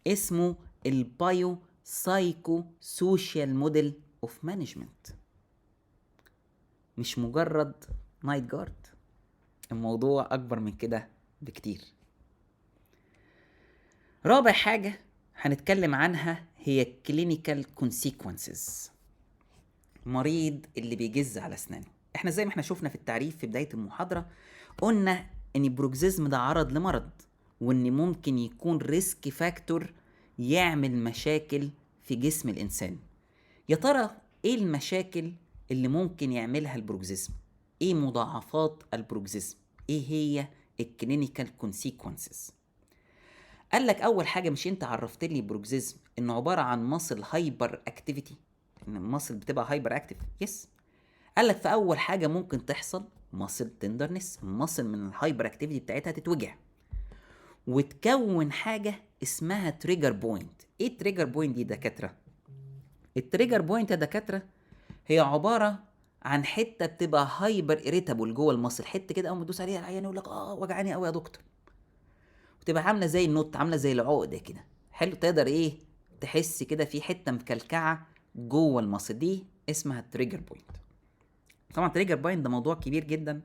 اسمه البايو سايكو سوشيال موديل اوف مانجمنت، مش مجرد نايت جارد. الموضوع اكبر من كده بكتير. رابع حاجة هنتكلم عنها هي clinical consequences. مريض اللي بيجز على اسنانه، احنا زي ما احنا شفنا في التعريف في بداية المحاضرة قلنا ان البروكسيزم ده عرض لمرض، وان ممكن يكون ريسك فاكتور يعمل مشاكل في جسم الانسان. يا ترى ايه المشاكل اللي ممكن يعملها البروكسيزم؟ ايه مضاعفات البروكسيزم؟ ايه هي الكلينيكال كونسيكونسز؟ قال لك اول حاجه، مش انت عرفت لي بروكسيزم انه عباره عن ماسل هايبر اكتيفيتي، ان الماسل بتبقى هايبر اكتيف. يس. قال لك في اول حاجه ممكن تحصل ماسل تندرنس، الماسل من الهايبر اكتيفيتي بتاعتها تتوجع وتكون حاجه اسمها تريجر بوينت. ايه التريجر بوينت دي دكاتره؟ التريجر بوينت يا دكاتره هي عباره عن حته بتبقى هايبر اريتابل جوه الماسل، حته كده اول ما تدوس عليها العيان يقول لك وجعاني قوي يا دكتور، وتبقى عامله زي النوت، عامله زي العقده كده. حلو، تقدر ايه تحس كده في حته مكلكعه جوه الماسل، دي اسمها التريجر بوينت. طبعا التريجر بوينت ده موضوع كبير جدا،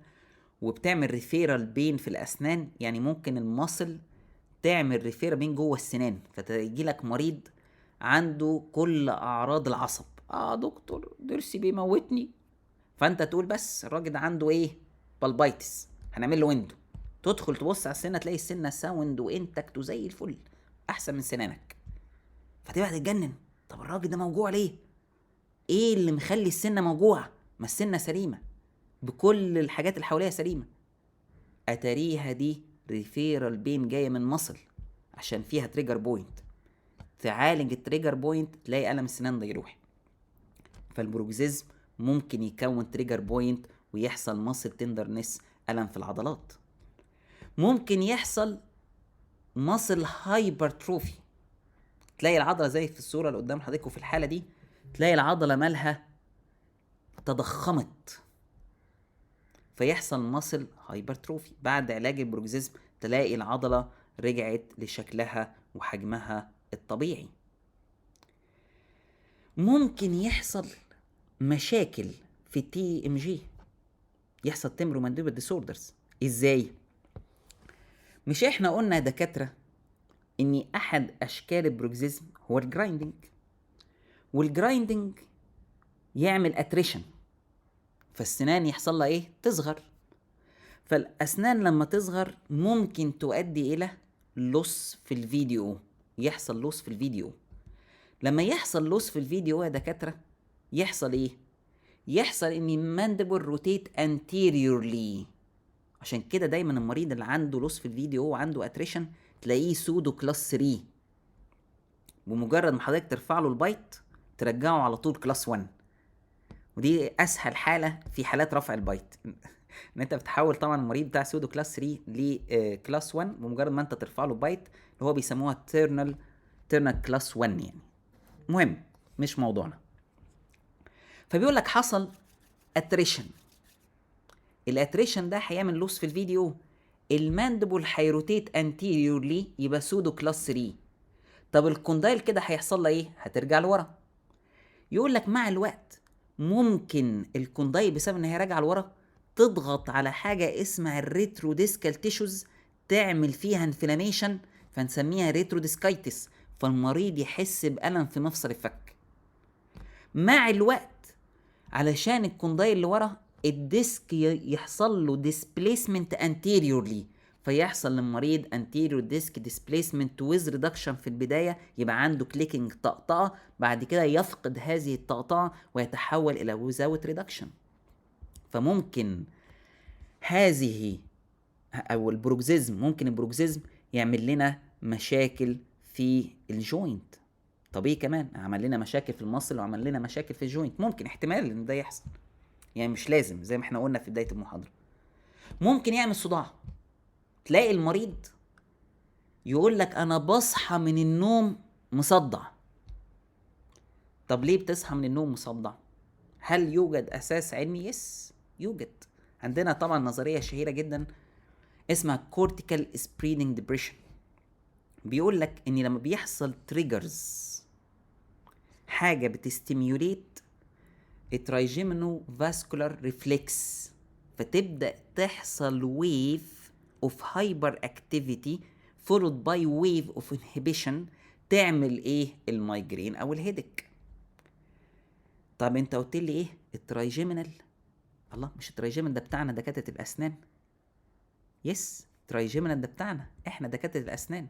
وبتعمل ريفيرال بين في الاسنان. يعني ممكن الماسل تعمل ريفيرال بين جوه السنان، فتيجي لك مريض عنده كل اعراض العصب، دكتور ضرسي بيموتني، فانت تقول بس الراجل ده عنده ايه؟ بالبايتس، هنعمل له ويندو. تدخل تبص على السنه تلاقي السنه ساوند وانتكت وزي الفل، احسن من سنانك. فتبقى تتجنن، طب الراجل ده موجوع ليه؟ ايه اللي مخلي السنه موجوعه؟ ما السنه سليمه بكل الحاجات اللي حواليها سليمه. اتاريها دي ريفيرال بين جايه من مصل عشان فيها تريجر بوينت. تعالج التريجر بوينت تلاقي الم السنان ده يروح. فالبروكزيزم ممكن يكون تريجر بوينت ويحصل ماسل تندرنس، الم في العضلات. ممكن يحصل ماسل هايبرتروفي، تلاقي العضله زي في الصوره اللي قدام حضرتك، وفي الحاله دي تلاقي العضله مالها تضخمت، فيحصل ماسل هايبرتروفي. بعد علاج البروكزيزم تلاقي العضله رجعت لشكلها وحجمها الطبيعي. ممكن يحصل مشاكل في التي ام جي، يحصل تمبرو مانديبل ديسوردرز. ازاي؟ مش احنا قلنا يا دكاتره ان احد اشكال البروكزيزم هو الجرايندنج، والجرايندنج يعمل اتريشن، فالسنان يحصل لها ايه؟ تصغر. فالاسنان لما تصغر ممكن تؤدي الى لوس في الفيديو، يحصل لوس في الفيديو. لما يحصل لوس في الفيديو يا دكاتره يحصل ايه؟ يحصل ان الماندبل روتيت انتيريورلي. عشان كده دايما المريض اللي عنده لوس في الفيديو وعنده اتريشن تلاقيه سودو كلاس 3، بمجرد ما حضرتك ترفع له البايت ترجعه على طول كلاس 1. ودي اسهل حاله في حالات رفع البايت ان انت بتحول طبعا المريض بتاع سودو كلاس 3 لكلاس 1 بمجرد ما انت ترفع له بايت، اللي هو بيسموها تيرنال كلاس 1 يعني. مهم، مش موضوعنا. فبيقول لك حصل اتريشن، الاتريشن ده هيعمل لوس في الفيديو، الماندبل هيروتيت انتيريورلي يبقى سودو كلاس 3. طب الكوندايل كده هيحصل لها ايه؟ هترجع لورا. يقول لك مع الوقت ممكن الكوندايل بسبب ان هي راجعه لورا تضغط على حاجه اسمها الريترو ديسكال تيشوز، تعمل فيها انفلاميشن، فنسميها ريترو ديسكايتس، فالمريض يحس بألم في مفصل الفك. مع الوقت علشان الكوندايل اللي ورا الديسك يحصل له ديسبليسمنت انتيريورلي، فيحصل للمريض anterior disc displacement with reduction في البداية، يبقى عنده كليكنج طقطقة، بعد كده يفقد هذه الطقطقة ويتحول إلى without reduction. فممكن هذه أو البروكزيزم، ممكن البروكزيزم يعمل لنا مشاكل في الجوينت. طبيعي كمان عمل لنا مشاكل في المصل وعمل لنا مشاكل في الجوينت، ممكن احتمال ان ده يحصل، يعني مش لازم زي ما احنا قلنا في بداية المحاضرة. ممكن يعمل صداع، تلاقي المريض يقول لك انا بصحى من النوم مصدع. طب ليه بتصحى من النوم مصدع؟ هل يوجد اساس علمي؟ يس يوجد. عندنا طبعا نظريه شهيره جدا اسمها كورتيكال سبريدنج ديبريشن، بيقول لك ان لما بيحصل تريجرز، حاجه بتستيميوليت الترايجيمينو فاسكولار ريفلكس، فتبدا تحصل ويف اوف هايبر اكتيفيتي followed by wave of inhibition، تعمل ايه؟ المايجرين او الهيدك. طب انت قلت لي ايه؟ الترايجيمينال. الله، مش الترايجيمينال ده بتاعنا دكاتره الاسنان؟ يس، الترايجيمينال ده بتاعنا احنا دكاتره الاسنان.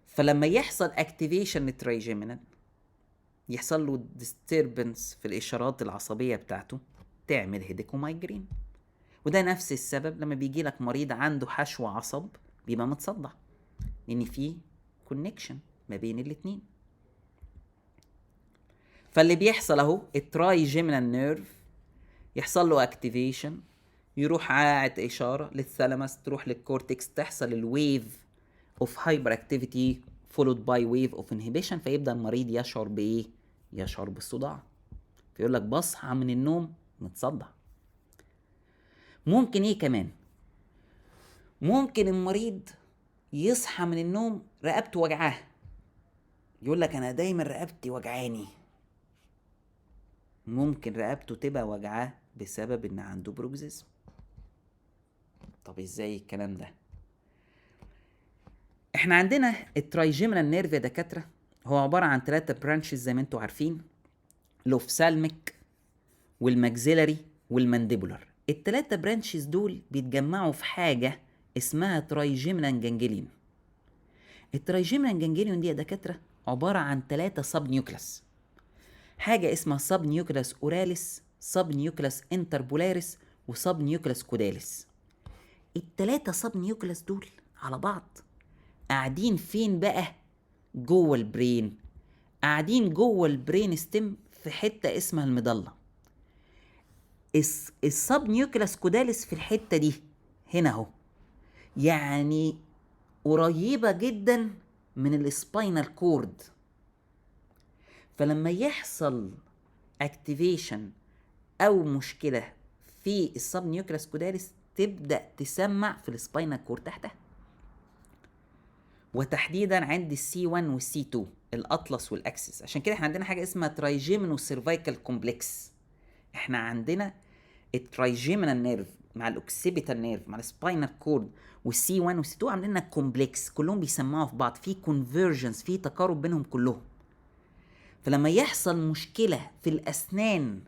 فلما يحصل اكتيفيشن للترايجيمينال يحصل له disturbance في الاشارات العصبيه بتاعته، تعمل هيدك ومايجرين. وده نفس السبب لما بيجي لك مريض عنده حشو عصب بيبقى متصدع، لان في كونكشن ما بين الاتنين. فاللي بيحصل اهو الترايجيمينال نيرف يحصل له اكتيفيشن، يروح قاعد اشاره للثالاموس، تروح للكورتكس، تحصل الويف اوف هايبر اكتيفيتي فولود باي ويف اوف انهبيشن، فيبدا المريض يشعر بايه؟ يشعر بالصداع، فيقول لك بصحى من النوم متصدع. ممكن ايه كمان؟ ممكن المريض يصحى من النوم رقبته وجعاه، يقول لك انا دايما رقبتي وجعاني. ممكن رقبته تبقى وجعاه بسبب ان عنده بروكسيزم. طب ازاي الكلام ده؟ احنا عندنا الترايجيمينال نيرف يا دكاتره هو عباره عن 3 برانشز زي ما انتوا عارفين، الاوفسالميك والماكسيلاري والمانديبولار. ال3 برانشز دول بيتجمعوا في حاجه اسمها ترايجيمينال جانجليون. الترايجيمينال جانجليون دي يا دكاتره عباره عن 3 سب نيوكلاس، حاجه اسمها سب نيوكلاس اوراليس، سب نيوكلاس انتربولاريس، وسب نيوكلاس كوداليس. ال3 سب نيوكلاس دول على بعض قاعدين فين بقى؟ جوه البرين، قاعدين جوه البرين ستيم في حته اسمها المضله. السب نيوكلاس كوداليس في الحته دي هنا اهو، يعني قريبه جدا من السباينال كورد. فلما يحصل اكتيفيشن او مشكله في السب نيوكلاس كوداليس تبدا تسمع في السباينال كورد تحتها، وتحديدا عند السي 1 والسي 2 الاطلس والاكسس. عشان كده احنا عندنا حاجه اسمها ترايجيمينو سيرفايكال كومبلكس. احنا عندنا الترايجيمينال نيرف مع الاوكسيبيتال نيرف مع السباينال كورد والسي 1 والسي 2 عاملين لنا كومبلكس، كلهم بيسمعوا في بعض، في كونفرجنس، في تقارب بينهم كلهم. فلما يحصل مشكله في الاسنان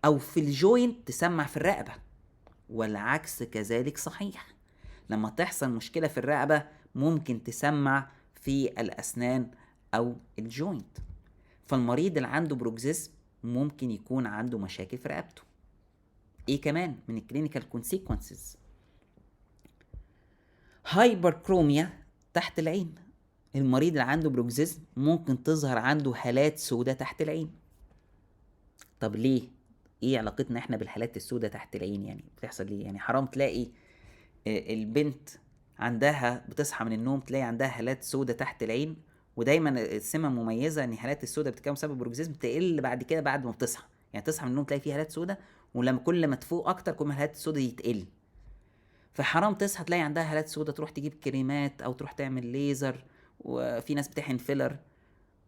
او في الجوينت تسمع في الرقبه، والعكس كذلك صحيح. لما تحصل مشكله في الرقبه ممكن تسمع في الاسنان او الجوينت. فالمريض اللي عنده بروكسيزم ممكن يكون عنده مشاكل في رقبته. ايه كمان من الكلينيكال كونسيكونسز؟ هايبركروميا تحت العين. المريض اللي عنده بروكسيزم ممكن تظهر عنده هالات سوداء تحت العين. طب ليه؟ ايه علاقتنا احنا بالهالات السوداء تحت العين؟ يعني بتحصل ليه؟ يعني حرام تلاقي البنت عندها بتصحى من النوم تلاقي عندها هالات سوداء تحت العين، ودايما السمه مميزه ان الهالات السوداء بتتكون بسبب بروكسيزم تقل بعد كده بعد ما بتصحى. يعني تصحى من النوم تلاقي فيه هالات سوداء، ولما كل ما تفوق اكتر كل ما الهالات السوداء دي تقل. فحرام تصحى تلاقي عندها هالات سوداء تروح تجيب كريمات او تروح تعمل ليزر، وفي ناس بتحقن فيلر،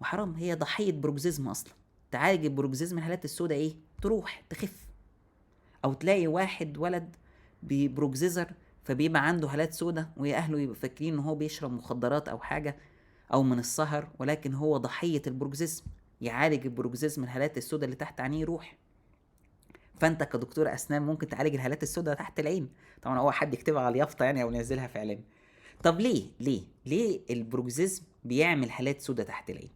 وحرام هي ضحيه بروكسيزم اصلا. تعالج البروكسيزم الهالات السوداء ايه؟ تروح تخف. او تلاقي واحد ولد ببروكسيزر فبيبقى عنده هالات سوداء واهله يبقوا فاكرين ان هو بيشرب مخدرات او حاجه او من السهر، ولكن هو ضحيه البروكسيزم. يعالج البروكسيزم الهالات السوداء اللي تحت عينيه يروح. فانت كدكتور اسنان ممكن تعالج الهالات السوداء تحت العين. طبعا هو حد يكتبها على اليافطه يعني او ينزلها في اعلان. طب ليه البروكسيزم بيعمل هالات سوداء تحت العين؟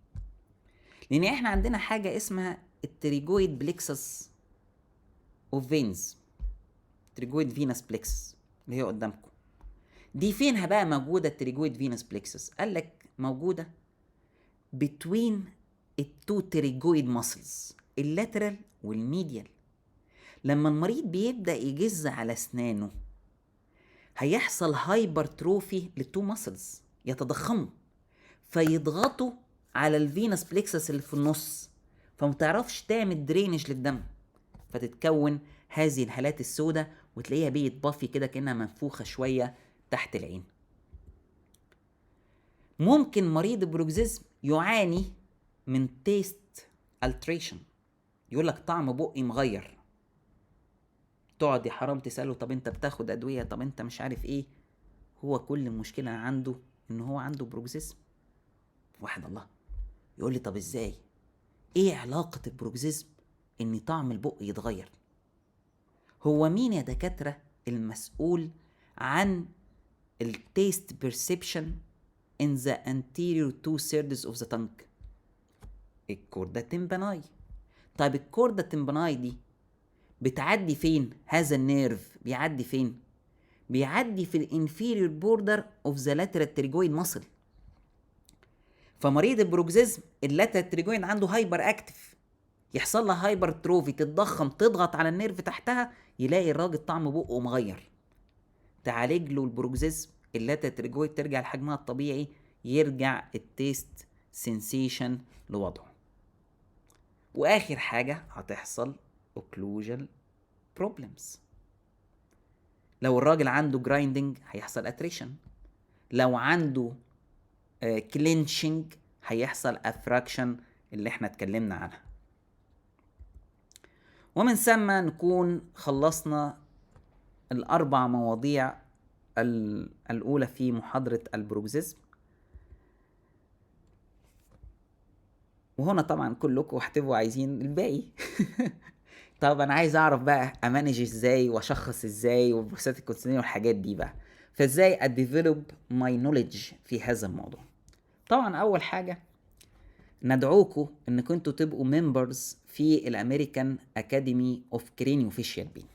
لان احنا عندنا حاجه اسمها التريجويد بليكسس اوف فينز، تريجويد فينس بليكسس اللي هي قدامكم دي. فينها بقى موجوده التريجويد فينس بليكسس؟ قال لك موجوده between التو تريجويد ماسلز، اللاترال والميديال. لما المريض بيبدا يجز على اسنانه هيحصل هايبرتروفي للتو ماسلز، يتضخموا فيضغطوا على الفينس بليكسس اللي في النص، فمتعرفش تعمل درينج للدم، فتتكون هذه الهالات السوداء وتلاقيها بيتبافي كده كأنها منفوخة شوية تحت العين. ممكن مريض البروكسيزم يعاني من تيست التريشن، يقول لك طعم بقي مغير. تقعد يا حرام تسأله طب انت بتاخد ادوية، طب انت مش عارف ايه. هو كل المشكلة عنده ان هو عنده بروكسيزم. واحد الله يقول لي طب ازاي؟ ايه علاقة البروكسيزم ان طعم البق يتغير؟ هو مين يا دكاترة المسؤول عن التيست بيرسبشن in the anterior 2/3 of the tongue؟ الكوردا تمباناي. طيب الكوردا تمباناي دي بتعدي فين؟ هذا النيرف بيعدي فين؟ بيعدي في الانفيريور بوردر اوف ذا lateral pterygoid muscle. فمريض البروكزيزم اللاتاتريجويد عنده هايبر اكتف، يحصل لها هايبر تروفي، تتضخم، تضغط على النيرف تحتها، يلاقي الراجل طعم بقه مغير. تعالج له البروكزيزم اللاتاتريجويد ترجع لحجمها الطبيعي، يرجع التيست سensation لوضعه. واخر حاجه هتحصل occlusal problems. لو الراجل عنده جرايندنج هيحصل اتريشن، لو عنده كلينشنج هيحصل افراكشن اللي احنا اتكلمنا عنها. ومن ثم نكون خلصنا الاربع مواضيع الاولى في محاضرة البروكزيزم. وهنا طبعا كلكم هتبقوا عايزين الباقي. طب انا عايز اعرف بقى امانج ازاي واشخص ازاي والبروسيس الكونسيلينج والحاجات دي بقى، فازاي اديفلوب ماي نوليدج في هذا الموضوع. طبعا اول حاجه ندعوكم انكم انتوا تبقوا ممبرز في الامريكان اكاديمي اوف كرينيوفيشيال بين.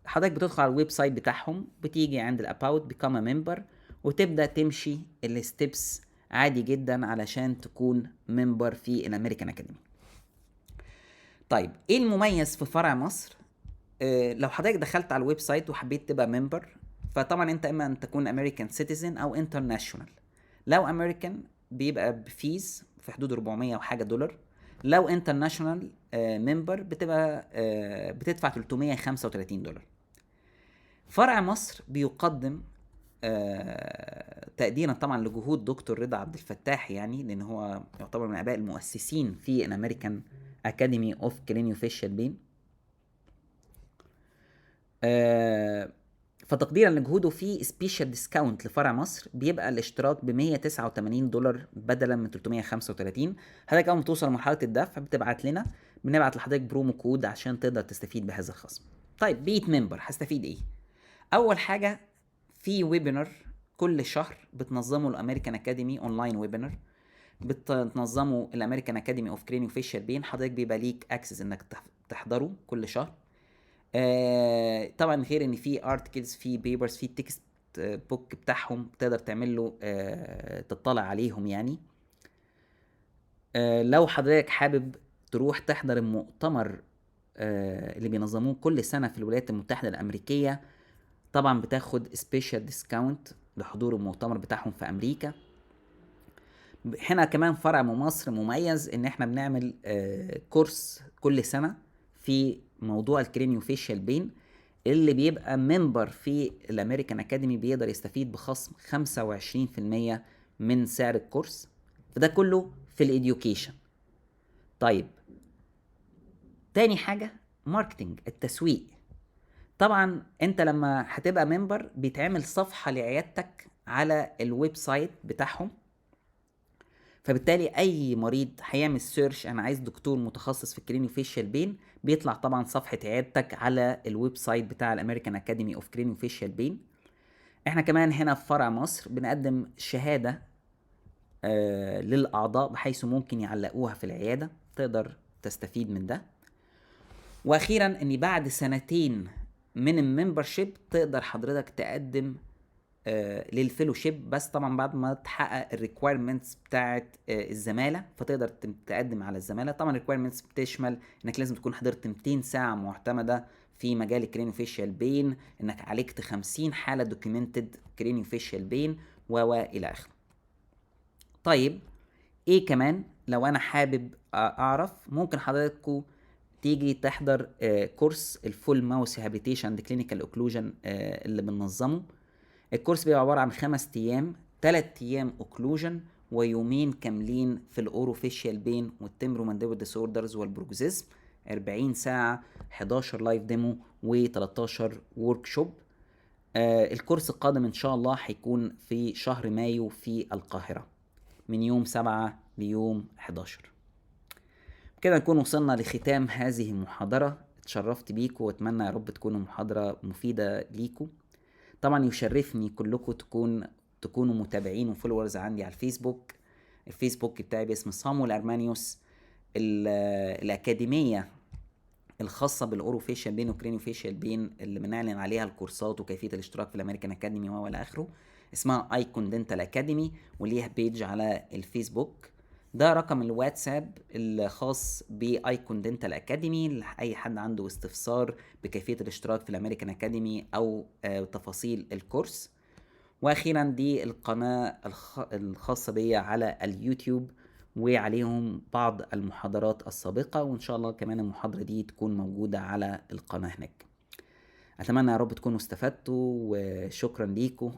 حضرتك بتدخل على الويب سايت بتاعهم، بتيجي عند الاباوت بيكام ا ممبر، وتبدا تمشي الستبس عادي جدا علشان تكون ممبر في الامريكان اكاديمي. طيب ايه المميز في فرع مصر؟ لو حضرتك دخلت على الويب سايت وحبيت تبقى ممبر، فطبعا انت اما ان تكون امريكان سيتيزن او انترناشونال. لو امريكان بيبقى بفيز في حدود 400 وحاجه دولار، لو انترناشونال ممبر بتبقى بتدفع 335 دولار. فرع مصر بيقدم تقديرا طبعا لجهود دكتور رضا عبد الفتاح، يعني لان هو يعتبر من اباء المؤسسين في الامريكان اكاديمي اوف كرينيوفيشيال بين. فتقديرا لجهوده في سبيشال ديسكاونت لفرع مصر بيبقى الاشتراك ب 189 دولار بدلا من 335. حضرتك اول ما توصل لمرحله الدفع بتبعت لنا، بنبعت لحضرتك برومو كود عشان تقدر تستفيد بهذا الخصم. طيب بيت ممبر هستفيد ايه؟ اول حاجه في ويبينر كل شهر بتنظمه الامريكان اكاديمي، اونلاين ويبينر بتنظمه الامريكان اكاديمي اوف كرينيوفيشيال بين. حضرتك بيبقى ليك اكسس انك تحضره كل شهر. طبعا غير ان في ارتكلز، في بيبرز، في تكست بوك بتاعهم تقدر تعمل له تطلع عليهم يعني. لو حضرتك حابب تروح تحضر المؤتمر اللي بينظموه كل سنة في الولايات المتحدة الأمريكية، طبعا بتاخد سبيشال ديسكاونت لحضور المؤتمر بتاعهم في أمريكا. هنا كمان فرع مصر مميز ان احنا بنعمل كورس كل سنة في موضوع الكرينيوفيشيال بين. اللي بيبقى ممبر في الامريكان اكاديمي بيقدر يستفيد بخصم 25% من سعر الكورس، فده كله في الاديوكيشن. طيب تاني حاجة ماركتينج، التسويق. طبعا انت لما هتبقى ممبر بيتعمل صفحة لعيادتك على الويب سايت بتاعهم، فبالتالي اي مريض هيعمل سيرش انا عايز دكتور متخصص في الكرينيوفيشيال بين، بيطلع طبعا صفحه عيادتك على الويب سايت بتاع الامريكان اكاديمي اوف كرينيوفيشيال بين. احنا كمان هنا في فرع مصر بنقدم شهاده للاعضاء بحيث ممكن يعلقوها في العياده، تقدر تستفيد من ده. واخيرا ان بعد سنتين من الممبرشيب تقدر حضرتك تقدم للفيلوشيب، بس طبعا بعد ما تحقق الريكويرمنتس بتاعت الزماله، فتقدر تقدم على الزماله. طبعا الريكويرمنتس بتشمل انك لازم تكون حضرت 200 ساعه معتمده في مجال الكرينيوفيشيال بين، انك عالجت 50 حاله دوكيومنتد كرينيوفيشيال بين والى اخره. طيب ايه كمان لو انا حابب اعرف؟ ممكن حضراتكم تيجي تحضر كورس الفول ماوس ريهابيليتيشن اند كلينيكال اوكلوجن اللي بننظمه. الكورس بيبقى عبارة عن 5 ايام، 3 ايام اوكلوجن ويومين كاملين في الاوروفيشيال بين والتمبرو مانديبل ديسوردرز والبروكزيزم، 40 ساعة، 11 لايف ديمو و13 ورك شوب. الكورس القادم ان شاء الله هيكون في شهر مايو في القاهرة من يوم 7 ليوم 11. كده نكون وصلنا لختام هذه المحاضرة. اتشرفت بيكم واتمنى يا رب تكون المحاضرة مفيدة ليكم. طبعا يشرفني كلكم تكونوا متابعين وفولورز عندي على الفيسبوك. الفيسبوك بتاعي باسم صامويل ارمانيوس. الأكاديمية الخاصة بالأوروفيشيال بين وكرينيوفيشيال بين اللي بنعلن عليها الكورسات وكيفية الاشتراك في الأمريكان أكاديمي وإلى آخره، اسمها ايكون دنتال اكاديمي، وليها بيج على الفيسبوك. ده رقم الواتساب الخاص بايكون دنتال اكاديمي لاي حد عنده استفسار بكيفيه الاشتراك في الامريكان اكاديمي او تفاصيل الكورس. واخيرا دي القناه الخاصه بي على اليوتيوب، وعليهم بعض المحاضرات السابقه، وان شاء الله كمان المحاضره دي تكون موجوده على القناه هناك. اتمنى يا رب تكونوا استفدتوا، وشكرا ليكم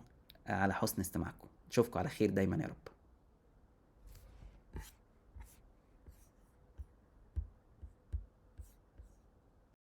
على حسن استماعكم. نشوفكم على خير دايما يا رب.